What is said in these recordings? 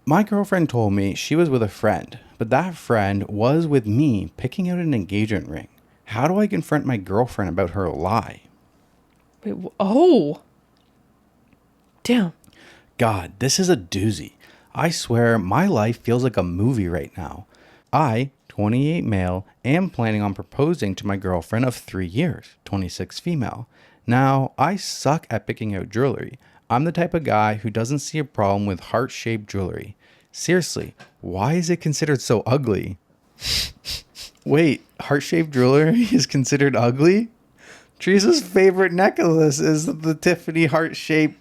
My girlfriend told me she was with a friend, but that friend was with me picking out an engagement ring. How do I confront my girlfriend about her lie? Wait, oh. Damn. God, this is a doozy. I swear my life feels like a movie right now. I, 28 male, am planning on proposing to my girlfriend of 3 years, 26 female. Now, I suck at picking out jewelry. I'm the type of guy who doesn't see a problem with heart-shaped jewelry. Seriously, why is it considered so ugly? Wait, heart-shaped jewelry is considered ugly? Teresa's favorite necklace is the Tiffany heart-shaped.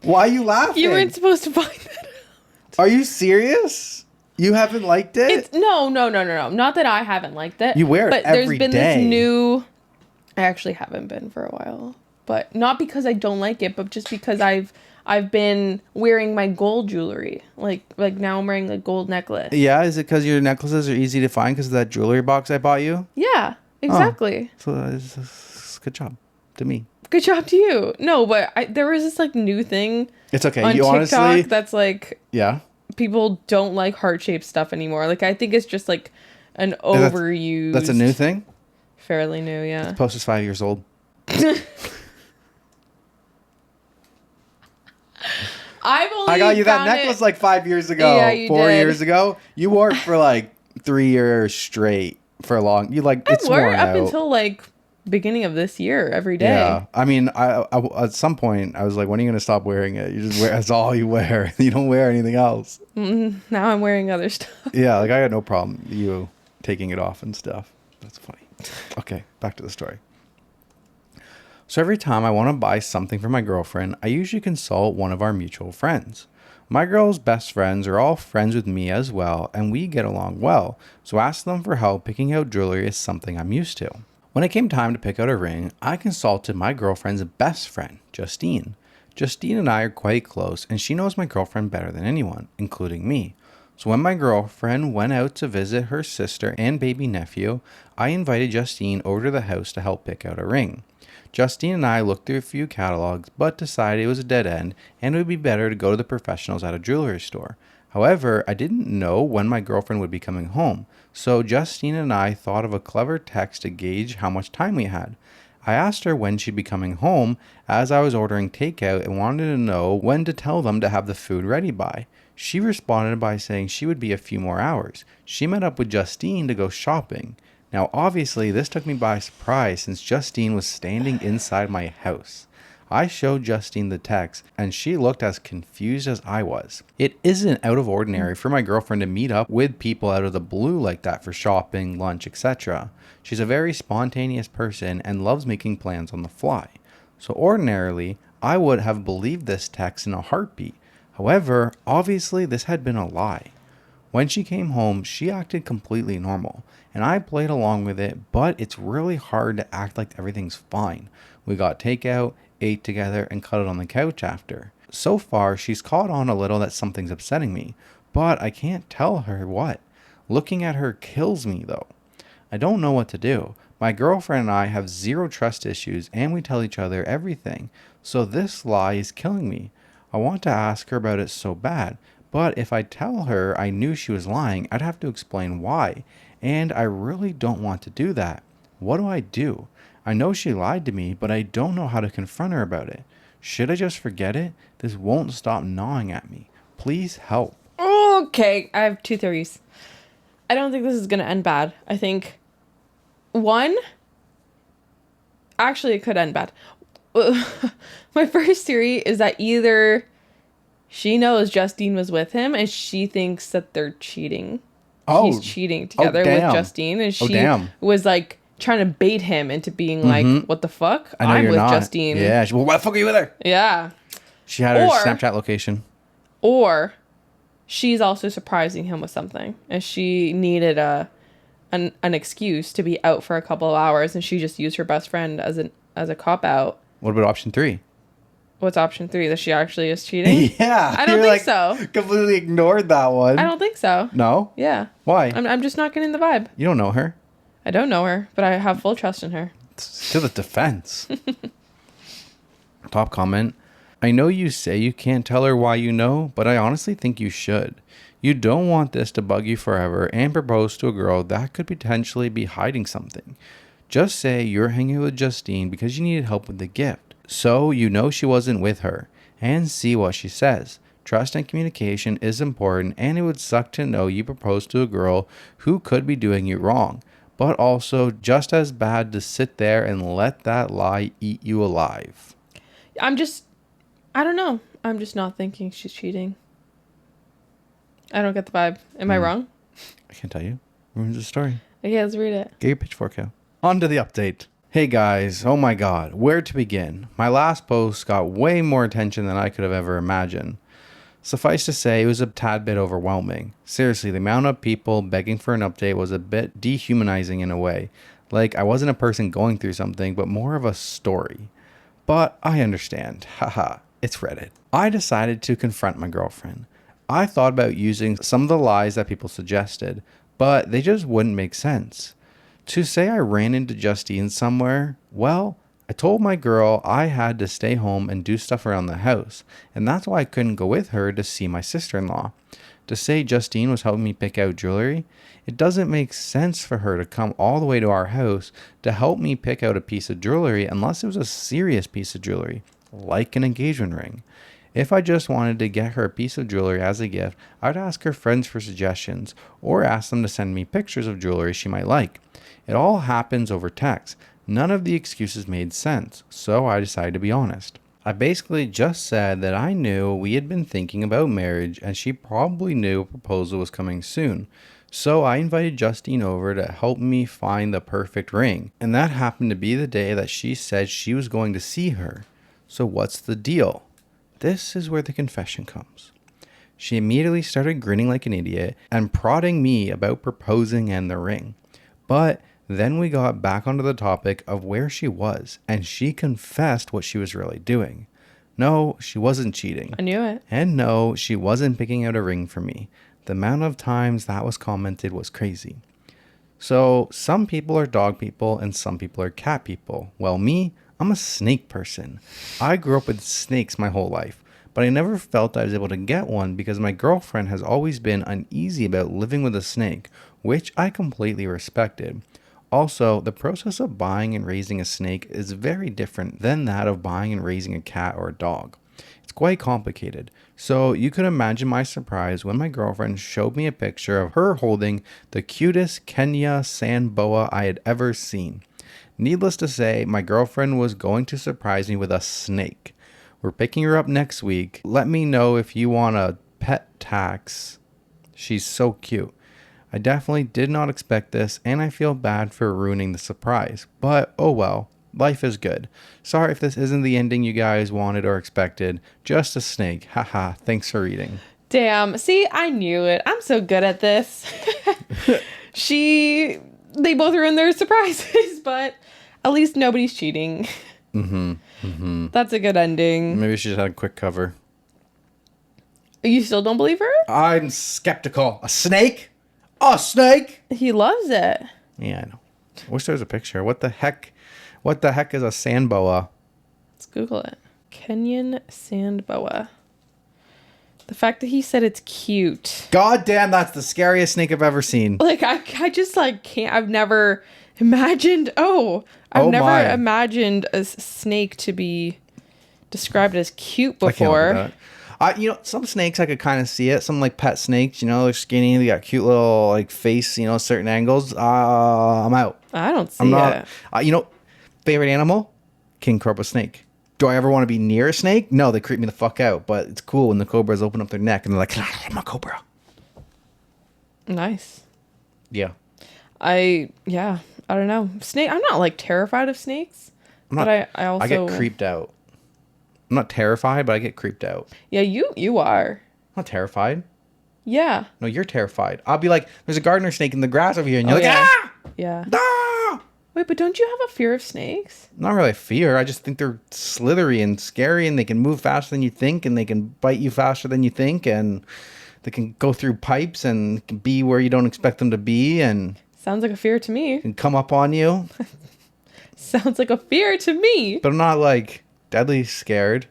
Why are you laughing? You weren't supposed to find that out. Are you serious? You haven't liked it? No. Not that I haven't liked it. You wear it but every there's been day. this new... I actually haven't been for a while. But not because I don't like it, but just because I've been wearing my gold jewelry. Like now I'm wearing a gold necklace. Yeah, is it because your necklaces are easy to find because of that jewelry box I bought you? Yeah, exactly. Oh, so it's good job to me. Good job to you. No, but there was this like new thing. It's okay. On You TikTok honestly, that's like yeah. People don't like heart-shaped stuff anymore. Like I think it's just like an overused. That's a new thing. Fairly new, yeah. The post is 5 years old. I got you that necklace like 5 years ago. Yeah, you 4 did. years ago. You wore it for like 3 years straight for a long. You like it's I wore worn it up out. until like beginning of this year every day. Yeah, I mean, I at some point I was like, when are you gonna stop wearing it? You just wear that's all you wear. You don't wear anything else. Now I'm wearing other stuff. Yeah, like I got no problem you taking it off and stuff. That's funny. Okay, back to the story. So every time I want to buy something for my girlfriend, I usually consult one of our mutual friends. My girl's best friends are all friends with me as well, and we get along well, so asking them for help picking out jewelry is something I'm used to. When it came time to pick out a ring, I consulted my girlfriend's best friend, Justine. Justine and I are quite close, and she knows my girlfriend better than anyone, including me. So when my girlfriend went out to visit her sister and baby nephew, I invited Justine over to the house to help pick out a ring. Justine and I looked through a few catalogs, but decided it was a dead end and it would be better to go to the professionals at a jewelry store. However, I didn't know when my girlfriend would be coming home, so Justine and I thought of a clever text to gauge how much time we had. I asked her when she'd be coming home as I was ordering takeout and wanted to know when to tell them to have the food ready by. She responded by saying she would be a few more hours. She met up with Justine to go shopping. Now, obviously, this took me by surprise since Justine was standing inside my house. I showed Justine the text, and she looked as confused as I was. It isn't out of ordinary for my girlfriend to meet up with people out of the blue like that for shopping, lunch, etc. She's a very spontaneous person and loves making plans on the fly. So ordinarily, I would have believed this text in a heartbeat. However, obviously, this had been a lie. When she came home, she acted completely normal, and I played along with it, but it's really hard to act like everything's fine. We got takeout, ate together, and cuddled on the couch after. So far, she's caught on a little that something's upsetting me, but I can't tell her what. Looking at her kills me, though. I don't know what to do. My girlfriend and I have zero trust issues, and we tell each other everything, so this lie is killing me. I want to ask her about it so bad, but if I tell her I knew she was lying, I'd have to explain why, and I really don't want to do that. What do I do? I know she lied to me, but I don't know how to confront her about it. Should I just forget it? This won't stop gnawing at me. Please help. Okay, I have two theories. I don't think this is going to end bad. I think, one, actually it could end bad. My first theory is that either she knows Justine was with him and she thinks that they're cheating. Oh. He's cheating together with Justine, and she was like trying to bait him into being like, what the fuck? I'm with Justine. Yeah. Well, why the fuck are you with her? Yeah. She had her Snapchat location. Or she's also surprising him with something, and she needed an excuse to be out for a couple of hours, and she just used her best friend as a cop out. What about option 3? What's option 3? That she actually is cheating? Yeah. I don't think so. Completely ignored that one. I don't think so. No? Yeah. Why? I'm just not getting the vibe. You don't know her. I don't know her, but I have full trust in her. To the defense. Top comment. I know you say you can't tell her why you know, but I honestly think you should. You don't want this to bug you forever and propose to a girl that could potentially be hiding something. Just say you're hanging with Justine because you needed help with the gift, so you know she wasn't with her, and see what she says. Trust and communication is important, and it would suck to know you proposed to a girl who could be doing you wrong, but also just as bad to sit there and let that lie eat you alive. I don't know. I'm just not thinking she's cheating. I don't get the vibe. Am I wrong? I can't tell you. Ruins the story. Okay, let's read it. Get your pitchfork out. On to the update. Hey guys, oh my god, where to begin? My last post got way more attention than I could have ever imagined. Suffice to say, it was a tad bit overwhelming. Seriously, the amount of people begging for an update was a bit dehumanizing in a way. Like, I wasn't a person going through something, but more of a story. But I understand. Haha, it's Reddit. I decided to confront my girlfriend. I thought about using some of the lies that people suggested, but they just wouldn't make sense. To say I ran into Justine somewhere, well, I told my girl I had to stay home and do stuff around the house, and that's why I couldn't go with her to see my sister-in-law. To say Justine was helping me pick out jewelry, it doesn't make sense for her to come all the way to our house to help me pick out a piece of jewelry unless it was a serious piece of jewelry, like an engagement ring. If I just wanted to get her a piece of jewelry as a gift, I'd ask her friends for suggestions or ask them to send me pictures of jewelry she might like. It all happens over text. None of the excuses made sense, so I decided to be honest. I basically just said that I knew we had been thinking about marriage and she probably knew a proposal was coming soon. So I invited Justine over to help me find the perfect ring, and that happened to be the day that she said she was going to see her. So what's the deal? This is where the confession comes. She immediately started grinning like an idiot and prodding me about proposing and the ring. But then we got back onto the topic of where she was, and she confessed what she was really doing. No, she wasn't cheating. I knew it. And no, she wasn't picking out a ring for me. The amount of times that was commented was crazy. So some people are dog people and some people are cat people. Well, me, I'm a snake person. I grew up with snakes my whole life, but I never felt I was able to get one because my girlfriend has always been uneasy about living with a snake, which I completely respected. Also, the process of buying and raising a snake is very different than that of buying and raising a cat or a dog. It's quite complicated. So you could imagine my surprise when my girlfriend showed me a picture of her holding the cutest Kenya sand boa I had ever seen. Needless to say, my girlfriend was going to surprise me with a snake. We're picking her up next week. Let me know if you want a pet tax. She's so cute. I definitely did not expect this, and I feel bad for ruining the surprise. But, oh well, life is good. Sorry if this isn't the ending you guys wanted or expected. Just a snake. Haha, thanks for reading. Damn. See, I knew it. I'm so good at this. They both ruined their surprises, but at least nobody's cheating. That's a good ending. Maybe she just had a quick cover. You still don't believe her? I'm skeptical. A snake? A snake? He loves it. Yeah, I know. I wish there was a picture. What the heck is a sand boa? Let's Google it. Kenyan sand boa. The fact that he said it's cute. God damn, that's the scariest snake I've ever seen. Like, I just, like, can't. I've never imagined. I've never imagined a snake to be described as cute before. Some snakes I could kind of see it. Some like pet snakes, they're skinny. They got cute little like face, certain angles. I'm out. I don't see it. Favorite animal? King cobra snake. Do I ever want to be near a snake? No, they creep me the fuck out. But it's cool when the cobras open up their neck and they're like, I'm a cobra. Nice. Yeah. I don't know. Snake. I'm not like terrified of snakes. I get creeped out. I'm not terrified, but I get creeped out. Yeah, you are. I'm not terrified. Yeah. No, you're terrified. I'll be like, there's a gardener snake in the grass over here, and you're like, yeah. ah! Yeah. Ah! Wait, but don't you have a fear of snakes? Not really a fear. I just think they're slithery and scary, and they can move faster than you think, and they can bite you faster than you think, and they can go through pipes and can be where you don't expect them to be, and sounds like a fear to me. Can come up on you. Sounds like a fear to me. But I'm not like deadly scared.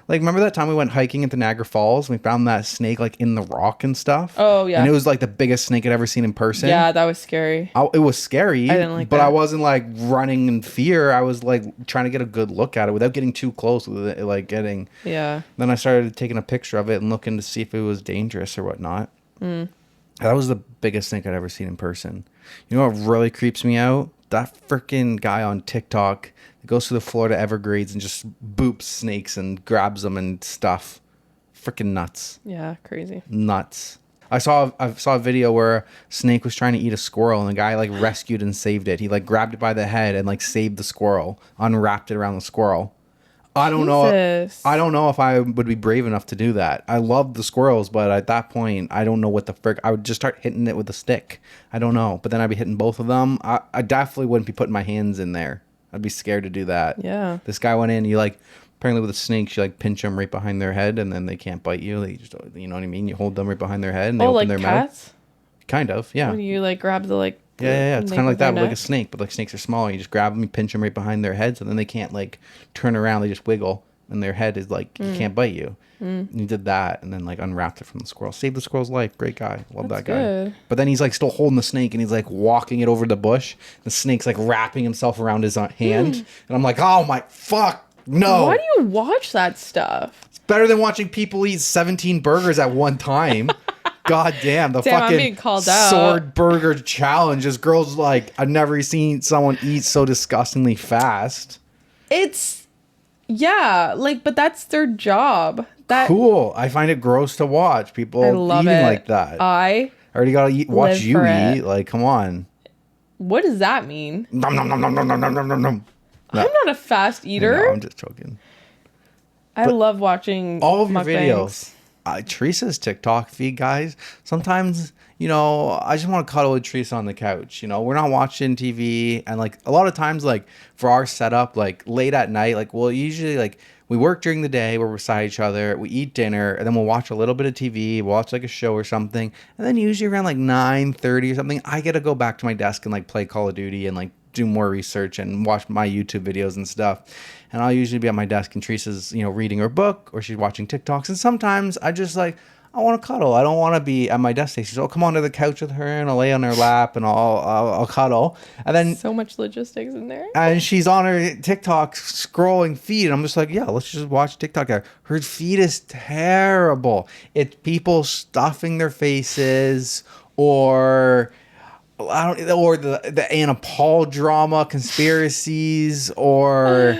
Like, remember that time we went hiking at the Niagara Falls? And we found that snake, like, in the rock and stuff? Oh, yeah. And it was, like, the biggest snake I'd ever seen in person. Yeah, that was scary. It was scary. I didn't like but that. I wasn't, like, running in fear. I was, like, trying to get a good look at it without getting too close with it, like, getting... Yeah. Then I started taking a picture of it and looking to see if it was dangerous or whatnot. That was the biggest snake I'd ever seen in person. You know what really creeps me out? That freaking guy on TikTok that goes to the Florida Everglades and just boops snakes and grabs them and stuff. Freaking nuts. Yeah, crazy. Nuts. I saw a video where a snake was trying to eat a squirrel and the guy like rescued and saved it. He like grabbed it by the head and like saved the squirrel, unwrapped it around the squirrel. I don't know if I would be brave enough to do that. I love the squirrels, but at that point, I don't know what the frick. I would just start hitting it with a stick. I don't know. But then I'd be hitting both of them. I definitely wouldn't be putting my hands in there. I'd be scared to do that. Yeah. This guy went in, apparently with a snake, you like pinch them right behind their head and then they can't bite you. They just, you know what I mean? You hold them right behind their head and they open like their cats? mouth. Kind of, yeah. When you like grab the like... Yeah. It's kind of like that, but like a neck. snake. But like snakes are smaller. You just grab them, you pinch them right behind their heads, and then they can't like turn around. They just wiggle, and their head is like, you can't bite you. And he did that, and then like unwrapped it from the squirrel. Saved the squirrel's life. Great guy. Love that guy. Good. But then he's like still holding the snake, and he's like walking it over the bush. The snake's like wrapping himself around his hand, and I'm like, oh my fuck, no. Why do you watch that stuff? It's better than watching people eat 17 burgers at one time. God damn, I'm fucking being called out. sword burger challenge. This girl's like, I've never seen someone eat so disgustingly fast. Yeah, like, but that's their job. Cool. I find it gross to watch people eating like that. I already gotta watch you live for eat. Like, come on. What does that mean? Nom, nom, nom, nom, nom, nom, nom, nom, nom. No. I'm not a fast eater. No, I'm just joking. I love watching All of your mukbangs. videos. Teresa's TikTok feed, guys. Sometimes, I just want to cuddle with Teresa on the couch. We're not watching TV. And, like, a lot of times, like, for our setup, like, late at night, like, we'll usually, like, we work during the day. We're beside each other. We eat dinner. And then we'll watch a little bit of TV. Watch, like, a show or something. And then usually around, like, 9:30 or something, I get to go back to my desk and, like, play Call of Duty and, like, do more research and watch my YouTube videos and stuff. And I'll usually be at my desk and Teresa's, reading her book or she's watching TikToks. And sometimes I just like, I want to cuddle. I don't want to be at my desk. She's like, oh, come onto the couch with her and I'll lay on her lap and I'll cuddle. And then so much logistics in there. And she's on her TikTok scrolling feed. And I'm just like, yeah, let's just watch TikTok. Her feed is terrible. It's people stuffing their faces or the Anna Paul drama conspiracies or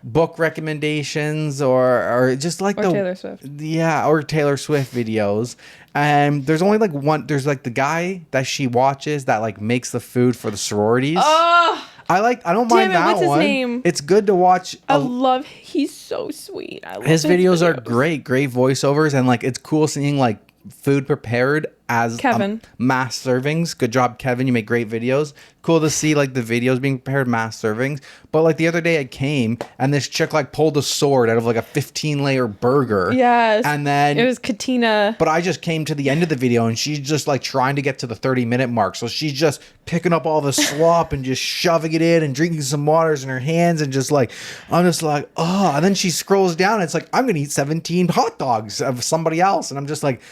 book recommendations or just like Taylor Swift. Yeah, or Taylor Swift videos. And there's only like one. There's like the guy that she watches that like makes the food for the sororities. Oh, I don't mind that what's his one. name? It's good to watch. He's so sweet. I love his videos are great voiceovers, and like it's cool seeing like food prepared as Kevin. Mass servings. Good job, Kevin. You make great videos. Cool to see like the videos being prepared mass servings. But like the other day I came and this chick like pulled a sword out of like a 15-layer burger. Yes. And then it was Katina. But I just came to the end of the video and she's just like trying to get to the 30-minute mark. So she's just picking up all the slop and just shoving it in and drinking some waters in her hands and just like, I'm just like, oh. And then she scrolls down and it's like, I'm going to eat 17 hot dogs of somebody else. And I'm just like,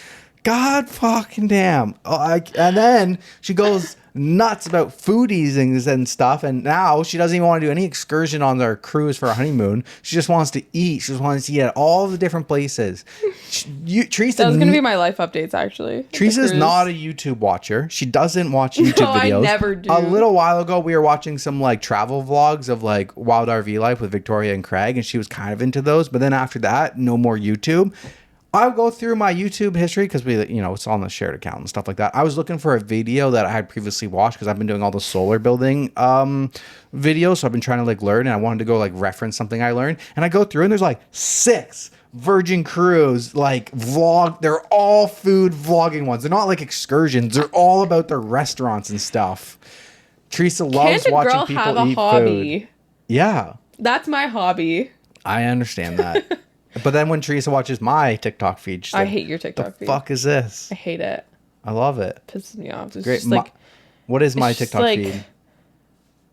God fucking damn. And then she goes nuts about foodies and stuff. And now she doesn't even want to do any excursion on their cruise for a honeymoon. She just wants to eat. She just wants to eat at all the different places. Teresa, that was going to be my life updates, actually. Teresa's not a YouTube watcher. She doesn't watch YouTube videos. I never do. A little while ago, we were watching some like travel vlogs of like wild RV life with Victoria and Craig. And she was kind of into those. But then after that, no more YouTube. I'll go through my YouTube history because it's on the shared account and stuff like that. I was looking for a video that I had previously watched because I've been doing all the solar building videos. So I've been trying to like learn and I wanted to go like reference something I learned. And I go through and there's like 6 Virgin Cruise like vlog. They're all food vlogging ones. They're not like excursions. They're all about their restaurants and stuff. Teresa loves watching people eat food. Yeah. That's my hobby. I understand that. But then when Teresa watches my TikTok feed, she's I like, hate your TikTok feed. The fuck is this? I hate it. I love it. Pisses me off. It's Great. just like, what is my it's just TikTok like feed?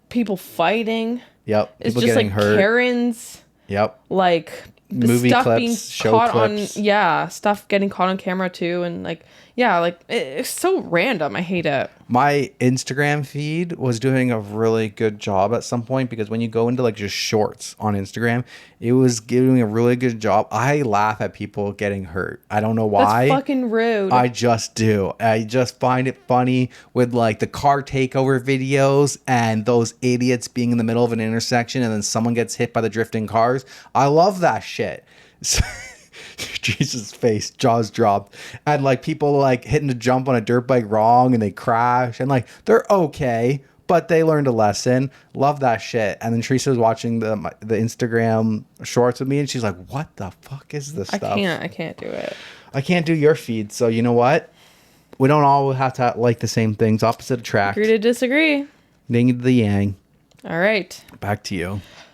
People fighting. Yep. It's People just getting like hurt. Karens. Yep. Like movie stuff clips, being show caught clips. on, yeah, stuff getting caught on camera too, and like, yeah, like it's so random. I hate it. My Instagram feed was doing a really good job at some point, because when you go into like just shorts on Instagram, it was giving a really good job. I laugh at people getting hurt. I don't know why. That's fucking rude. I just do. I just find it funny with like the car takeover videos and those idiots being in the middle of an intersection and then someone gets hit by the drifting cars. I love that shit. Jesus face, jaws dropped. And like people like hitting to jump on a dirt bike wrong and they crash and like they're okay, but they learned a lesson. Love that shit. And then Teresa was watching the Instagram shorts with me and she's like, what the fuck is this stuff? I can't do it. I can't do your feed, so you know what? We don't all have to like the same things. Opposite attract. Agree to disagree. Yin to the yang. All right. Back to you.